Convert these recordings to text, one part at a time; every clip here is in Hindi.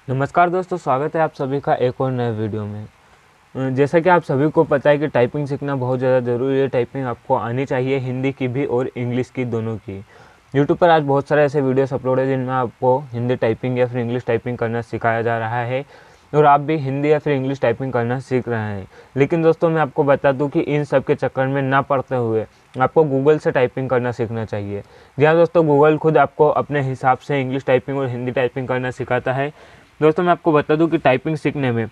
नमस्कार दोस्तों, स्वागत है आप सभी का एक और नए वीडियो में। जैसा कि आप सभी को पता है कि टाइपिंग सीखना बहुत ज़्यादा ज़रूरी है। टाइपिंग आपको आनी चाहिए, हिंदी की भी और इंग्लिश की, दोनों की। यूट्यूब पर आज बहुत सारे ऐसे वीडियोस अपलोड है जिनमें आपको हिंदी टाइपिंग या फिर इंग्लिश टाइपिंग करना सिखाया जा रहा है और आप भी हिंदी या फिर इंग्लिश टाइपिंग करना सीख रहे हैं। लेकिन दोस्तों, मैं आपको बता दूं कि इन सब के चक्कर में ना पड़ते हुए आपको गूगल से टाइपिंग करना सीखना चाहिए। जी हाँ दोस्तों, गूगल खुद आपको अपने हिसाब से इंग्लिश टाइपिंग और हिंदी टाइपिंग करना सिखाता है। दोस्तों, मैं आपको बता दूं कि टाइपिंग सीखने में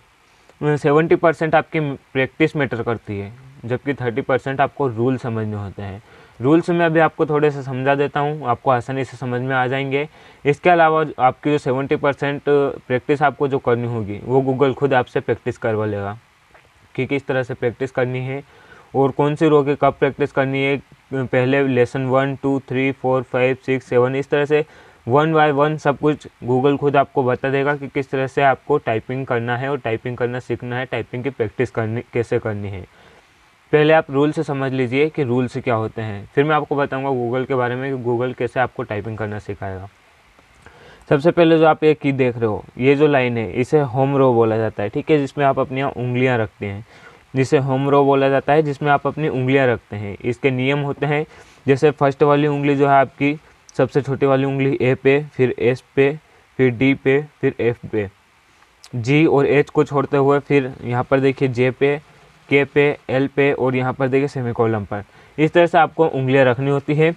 70% आपकी प्रैक्टिस मैटर करती है, जबकि 30% आपको रूल समझने होते हैं। रूल्स मैं अभी आपको थोड़े से समझा देता हूँ, आपको आसानी से समझ में आ जाएंगे। इसके अलावा आपकी जो 70% प्रैक्टिस आपको जो करनी होगी वो गूगल खुद आपसे प्रैक्टिस करवा लेगा कि किस तरह से प्रैक्टिस करनी है और कौन सी रो की कब प्रैक्टिस करनी है। पहले लेसन 1, 2, 3, 4, 5, 6, 7 इस तरह से 1 बाय 1 सब कुछ गूगल खुद आपको बता देगा कि किस तरह से आपको टाइपिंग करना है और टाइपिंग करना सीखना है, टाइपिंग की प्रैक्टिस करनी कैसे करनी है। पहले आप रूल से समझ लीजिए कि रूल्स क्या होते हैं, फिर मैं आपको बताऊंगा गूगल के बारे में कि गूगल कैसे आपको टाइपिंग करना सिखाएगा। सबसे पहले जो आप ये की देख रहे हो, ये जो लाइन है इसे होम रो बोला जाता है, ठीक है, जिसमें आप अपनी उंगलियां रखते हैं, जिसे होम रो बोला जाता है, जिसमें आप अपनी उंगलियां रखते हैं। इसके नियम होते हैं, जैसे फर्स्ट वाली उंगली जो है आपकी, सबसे छोटी वाली उंगली ए पे, फिर एस पे, फिर डी पे, फिर एफ पे, जी और एच को छोड़ते हुए फिर यहाँ पर देखिए जे पे, के पे, एल पे और यहाँ पर देखिए सेमीकोलन पर। इस तरह से आपको उंगलियां रखनी होती है।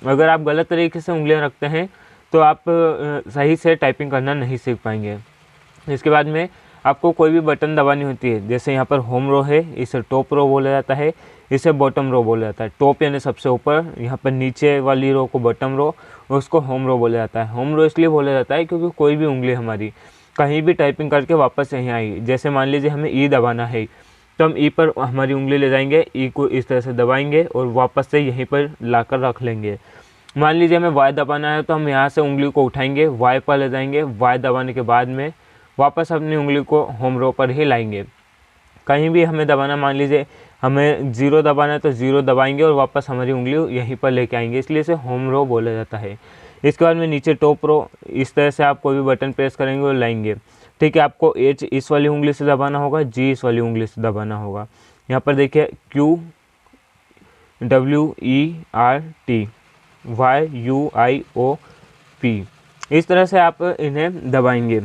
अगर आप गलत तरीके से उंगलियां रखते हैं तो आप सही से टाइपिंग करना नहीं सीख पाएंगे। इसके बाद में आपको कोई भी बटन दबानी होती है, जैसे यहाँ पर होम रो है, इसे टॉप रो बोला जाता है, इसे बॉटम रो बोला जाता है। टॉप यानी सबसे ऊपर, यहाँ पर नीचे वाली रो को बॉटम रो, उसको होम रो बोला जाता है। होम रो इसलिए बोला जाता है क्योंकि कोई भी उंगली हमारी कहीं भी टाइपिंग करके वापस यहीं आई, जैसे मान लीजिए हमें ई दबाना है तो हम ई पर हमारी उंगली ले जाएंगे, ई को इस तरह से दबाएंगे और वापस से यहीं पर लाकर रख लेंगे। मान लीजिए हमें वाई दबाना है तो हम यहाँ से उंगली को उठाएंगे, वाई पर ले जाएंगे, वाई दबाने के बाद में वापस अपनी उंगली को होम रो पर ही लाएंगे। कहीं भी हमें दबाना, मान लीजिए हमें 0 दबाना है तो 0 दबाएंगे और वापस हमारी उंगली यहीं पर लेके आएंगे, इसलिए इसे होम रो बोला जाता है। इसके बाद में नीचे टॉप रो, इस तरह से आप कोई भी बटन प्रेस करेंगे और लाएंगे, ठीक है। आपको एच इस वाली उंगली से दबाना होगा, जी इस वाली उंगली से दबाना होगा। यहाँ पर देखिए क्यू, WERT, YUIOP, इस तरह से आप इन्हें दबाएंगे।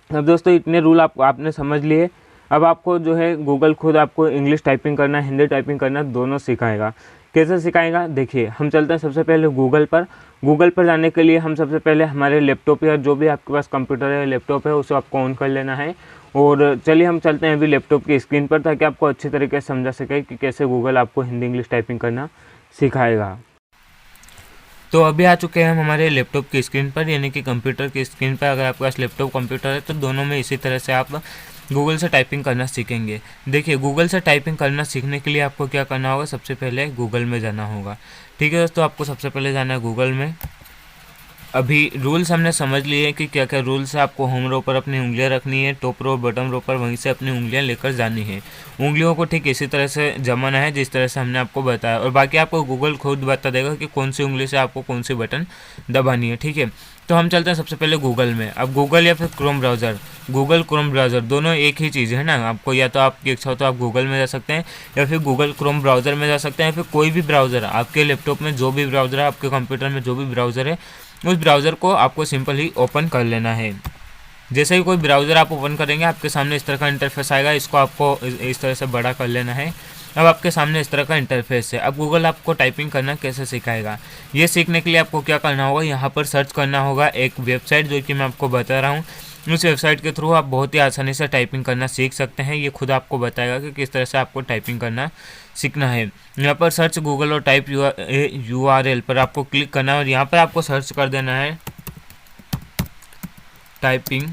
अब दोस्तों, इतने रूल आपने समझ लिए। अब आपको जो है गूगल खुद आपको इंग्लिश टाइपिंग करना, हिंदी टाइपिंग करना दोनों सिखाएगा। कैसे सिखाएगा देखिए, हम चलते हैं सबसे पहले गूगल पर। गूगल पर जाने के लिए हम सबसे पहले हमारे लैपटॉप या जो भी आपके पास कंप्यूटर है, लैपटॉप है, उसे आपको ऑन कर लेना है। और चलिए हम चलते हैं अभी लैपटॉप की स्क्रीन पर, ताकि आपको अच्छी तरीके से समझा सके कि कैसे गूगल आपको हिंदी इंग्लिश टाइपिंग करना सिखाएगा। तो अभी आ चुके हैं हम हमारे लैपटॉप की स्क्रीन पर, यानी कि कंप्यूटर की स्क्रीन पर। अगर आपके पास लैपटॉप कंप्यूटर है तो दोनों में इसी तरह से आप गूगल से टाइपिंग करना सीखेंगे। देखिए, गूगल से टाइपिंग करना सीखने के लिए आपको क्या करना होगा, सबसे पहले गूगल में जाना होगा, ठीक है दोस्तों। आपको सबसे पहले जाना है गूगल में। अभी रूल्स हमने समझ लिए कि क्या क्या रूल्स है। आपको होम रो पर अपनी उंगलियां रखनी है, टॉप रो बटन रो पर वहीं से अपनी उंगलियां लेकर जानी है। उंगलियों को ठीक इसी तरह से जमाना है जिस तरह से हमने आपको बताया, और बाकी आपको गूगल खुद बता देगा कि कौन सी उंगली से आपको कौन सी बटन दबानी है, ठीक है। तो हम चलते हैं सबसे पहले गूगल में। अब गूगल या फिर Chrome browser, Google Chrome browser दोनों एक ही चीज़ है ना। आपको या तो आपकी इच्छा हो तो आप गूगल में जा सकते हैं, या फिर गूगल क्रोम ब्राउज़र में जा सकते हैं, या फिर कोई भी ब्राउज़र, आपके लैपटॉप में जो भी ब्राउज़र है, आपके कंप्यूटर में जो भी ब्राउज़र है, उस ब्राउज़र को आपको सिंपल ही ओपन कर लेना है। जैसे ही कोई ब्राउज़र आप ओपन करेंगे, आपके सामने इस तरह का इंटरफेस आएगा। इसको आपको इस तरह से बड़ा कर लेना है। अब आपके सामने इस तरह का इंटरफेस है। अब गूगल आपको टाइपिंग करना कैसे सिखाएगा, ये सीखने के लिए आपको क्या करना होगा, यहाँ पर सर्च करना होगा एक वेबसाइट जो कि मैं आपको बता रहा हूँ। उस वेबसाइट के थ्रू आप बहुत ही आसानी से टाइपिंग करना सीख सकते हैं। ये खुद आपको बताएगा कि किस तरह से आपको टाइपिंग करना सीखना है। यहाँ पर सर्च गूगल और टाइप URL पर आपको क्लिक करना है और यहाँ पर आपको सर्च कर देना है टाइपिंग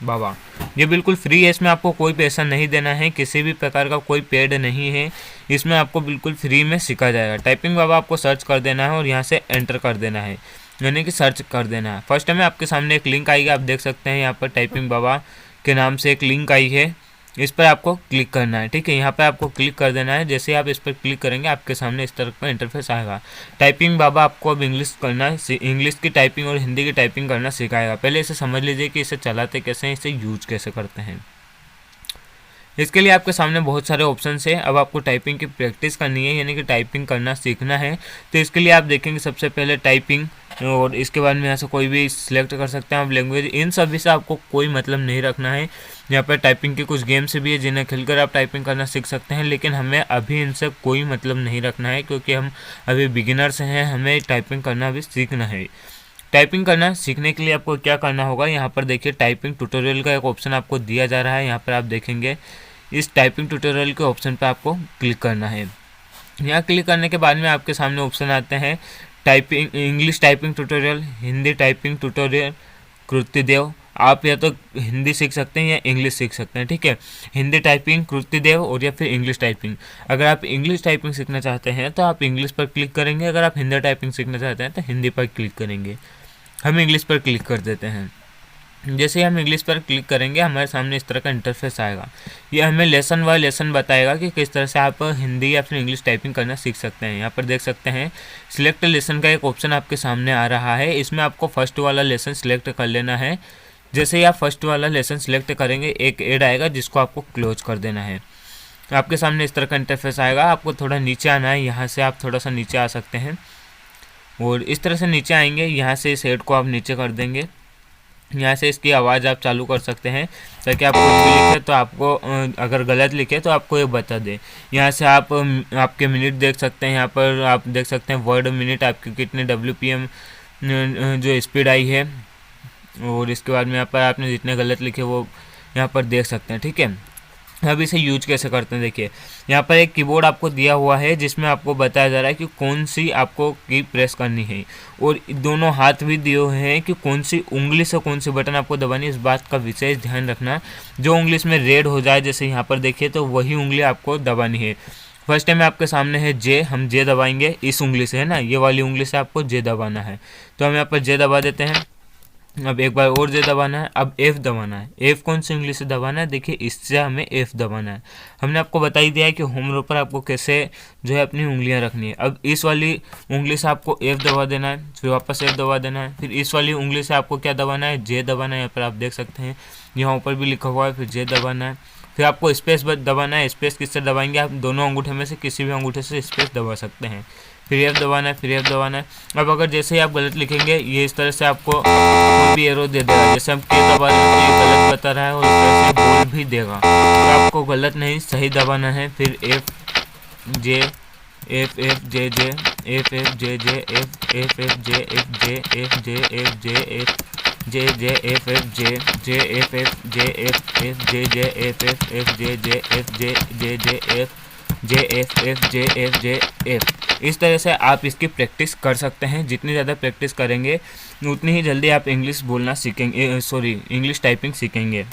बाबा। ये बिल्कुल फ्री है, इसमें आपको कोई पैसा नहीं देना है, किसी भी प्रकार का कोई पेड नहीं है, इसमें आपको बिल्कुल फ्री में सिखा जाएगा। टाइपिंग बाबा आपको सर्च कर देना है और यहाँ से एंटर कर देना है, यानी कि सर्च कर देना है। फर्स्ट में आपके सामने एक लिंक आएगी, आप देख सकते हैं यहाँ पर टाइपिंग बाबा के नाम से एक लिंक आई है। इस पर आपको क्लिक करना है। ठीक है, यहाँ पर आपको क्लिक कर देना है। जैसे आप इस पर क्लिक करेंगे आपके सामने इस तरह का इंटरफेस आएगा। टाइपिंग बाबा आपको अब इंग्लिश की टाइपिंग और हिंदी की टाइपिंग करना सिखाएगा। पहले इसे समझ लीजिए कि इसे चलाते कैसे हैं, इसे यूज कैसे करते हैं। इसके लिए आपके सामने बहुत सारे ऑप्शन है। अब आपको टाइपिंग की प्रैक्टिस करनी है, यानी कि टाइपिंग करना सीखना है। तो इसके लिए आप देखेंगे सबसे पहले टाइपिंग, और इसके बाद में यहाँ से कोई भी सिलेक्ट कर सकते हैं आप लैंग्वेज। इन सभी से आपको कोई मतलब नहीं रखना है। यहाँ पर टाइपिंग के कुछ गेम्स भी है जिन्हें खेलकर आप टाइपिंग करना सीख सकते हैं, लेकिन हमें अभी इनसे कोई मतलब नहीं रखना है, क्योंकि हम अभी बिगिनर्स हैं, हमें टाइपिंग करना भी सीखना है। टाइपिंग करना सीखने के लिए आपको क्या करना होगा, यहाँ पर देखिए टाइपिंग ट्यूटोरियल का एक ऑप्शन आपको दिया जा रहा है। यहाँ पर आप देखेंगे इस टाइपिंग ट्यूटोरियल के ऑप्शन पर आपको क्लिक करना है। यहाँ क्लिक करने के बाद में आपके सामने ऑप्शन आते हैं typing, English typing tutorial, Hindi typing tutorial, Kruti Dev. आप या तो हिंदी सीख सकते हैं या इंग्लिश सीख सकते हैं। ठीक है, हिंदी टाइपिंग, कृतिदेव और या फिर इंग्लिश टाइपिंग। अगर आप इंग्लिश टाइपिंग सीखना चाहते हैं तो आप इंग्लिश पर क्लिक करेंगे, अगर आप हिंदी टाइपिंग सीखना चाहते हैं तो हिंदी पर क्लिक करेंगे। हम इंग्लिश पर क्लिक कर देते हैं। जैसे ही हम इंग्लिश पर क्लिक करेंगे हमारे सामने इस तरह का इंटरफेस आएगा। ये हमें लेसन बाय लेसन बताएगा कि किस तरह से आप हिंदी या फिर इंग्लिश टाइपिंग करना सीख सकते हैं। यहाँ पर देख सकते हैं सिलेक्ट लेसन का एक ऑप्शन आपके सामने आ रहा है। इसमें आपको फर्स्ट वाला लेसन सिलेक्ट कर लेना है। जैसे ही आप फर्स्ट वाला लेसन सिलेक्ट करेंगे एक ऐड आएगा जिसको आपको क्लोज कर देना है। आपके सामने इस तरह का इंटरफेस आएगा। आपको थोड़ा नीचे आना है, यहाँ से आप थोड़ा सा नीचे आ सकते हैं और इस तरह से नीचे आएंगे। यहाँ से इस ऐड को आप नीचे कर देंगे। यहाँ से इसकी आवाज़ आप चालू कर सकते हैं ताकि आप कुछ भी लिखे तो आपको अगर गलत लिखे तो आपको ये बता दे। यहाँ से आप आपके मिनट देख सकते हैं। यहाँ पर आप देख सकते हैं वर्ड मिनट आपके कितने WPM जो स्पीड आई है, और इसके बाद में यहाँ पर आपने जितने गलत लिखे वो यहाँ पर देख सकते हैं। ठीक है, अब इसे यूज कैसे करते हैं देखिए, यहाँ पर एक कीबोर्ड आपको दिया हुआ है जिसमें आपको बताया जा रहा है कि कौन सी आपको की प्रेस करनी है, और दोनों हाथ भी दिए हुए हैं कि कौन सी उंगली से कौन सी बटन आपको दबानी है। इस बात का विशेष ध्यान रखना, जो उंगली इसमें रेड हो जाए जैसे यहाँ पर देखिए तो वही उंगली आपको दबानी है। फर्स्ट टाइम आपके सामने है जे, हम जे दबाएंगे इस उंगली से, है ना, ये वाली उंगली से आपको जे दबाना है। तो हम यहाँ पर जे दबा देते हैं। अब एक बार और जे दबाना है। अब F दबाना है। F कौन सी उंगली से दबाना है, देखिए इससे हमें F दबाना है। हमने आपको बता ही दिया है कि होम रो पर आपको कैसे जो है अपनी उंगलियां रखनी है। अब इस वाली उंगली से आपको F दबा देना है, फिर वापस F दबा देना है, फिर इस वाली उंगली से आपको क्या दबाना है, जे दबाना है। यहाँ पर आप देख सकते हैं यहाँ ऊपर भी लिखा हुआ है, फिर जे दबाना है। फिर आपको स्पेस दबाना है। स्पेस किससे दबाएंगे, आप दोनों अंगूठे में से किसी भी अंगूठे से स्पेस दबा सकते हैं। फिर F दबाना है, फिर F दबाना है। अब अगर जैसे ही आप गलत लिखेंगे ये इस तरह से आपको कोई भी एरो दे देगा। जैसे हम के दबा रहे हैं तो ये गलत बता रहा है और इस तरह से बोल भी देगा। तो आपको गलत नहीं सही दबाना है। फिर F जे F F जे जे F F जे जे F F F जे F जे F जे F जे F जे जे F F जे जे F F जे F F जे जे F F F जे जे F जे जे जे F जे F F जे F जे F। इस तरह से आप इसकी प्रैक्टिस कर सकते हैं। जितनी ज़्यादा प्रैक्टिस करेंगे उतनी ही जल्दी आप इंग्लिश बोलना सीखेंगे, इंग्लिश टाइपिंग सीखेंगे।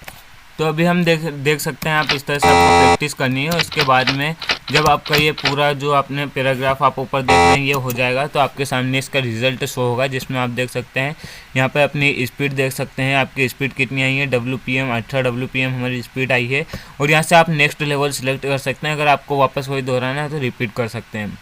तो अभी हम देख सकते हैं आप इस तरह से आपको प्रैक्टिस करनी है। और इसके बाद में जब आपका ये पूरा जो आपने पैराग्राफ आप ऊपर देख रहे हैं ये हो जाएगा तो आपके सामने इसका रिजल्ट शो होगा, जिसमें आप देख सकते हैं यहाँ पर अपनी स्पीड देख सकते हैं, आपकी स्पीड कितनी आई है, WPM 18 WPM हमारी स्पीड आई है। और यहाँ से आप नेक्स्ट लेवल सेलेक्ट कर सकते हैं। अगर आपको वापस वही दोहराना है तो रिपीट कर सकते हैं।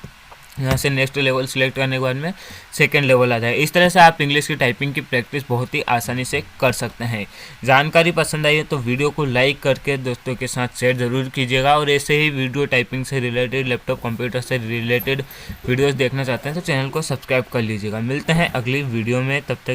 यहाँ से नेक्स्ट लेवल सेलेक्ट करने के बाद में सेकंड लेवल आ जाए। इस तरह से आप इंग्लिश की टाइपिंग की प्रैक्टिस बहुत ही आसानी से कर सकते हैं। जानकारी पसंद आई है तो वीडियो को लाइक करके दोस्तों के साथ शेयर ज़रूर कीजिएगा। और ऐसे ही वीडियो टाइपिंग से रिलेटेड, लैपटॉप कंप्यूटर से रिलेटेड वीडियोज़ देखना चाहते हैं तो चैनल को सब्सक्राइब कर लीजिएगा। मिलते हैं अगली वीडियो में, तब तक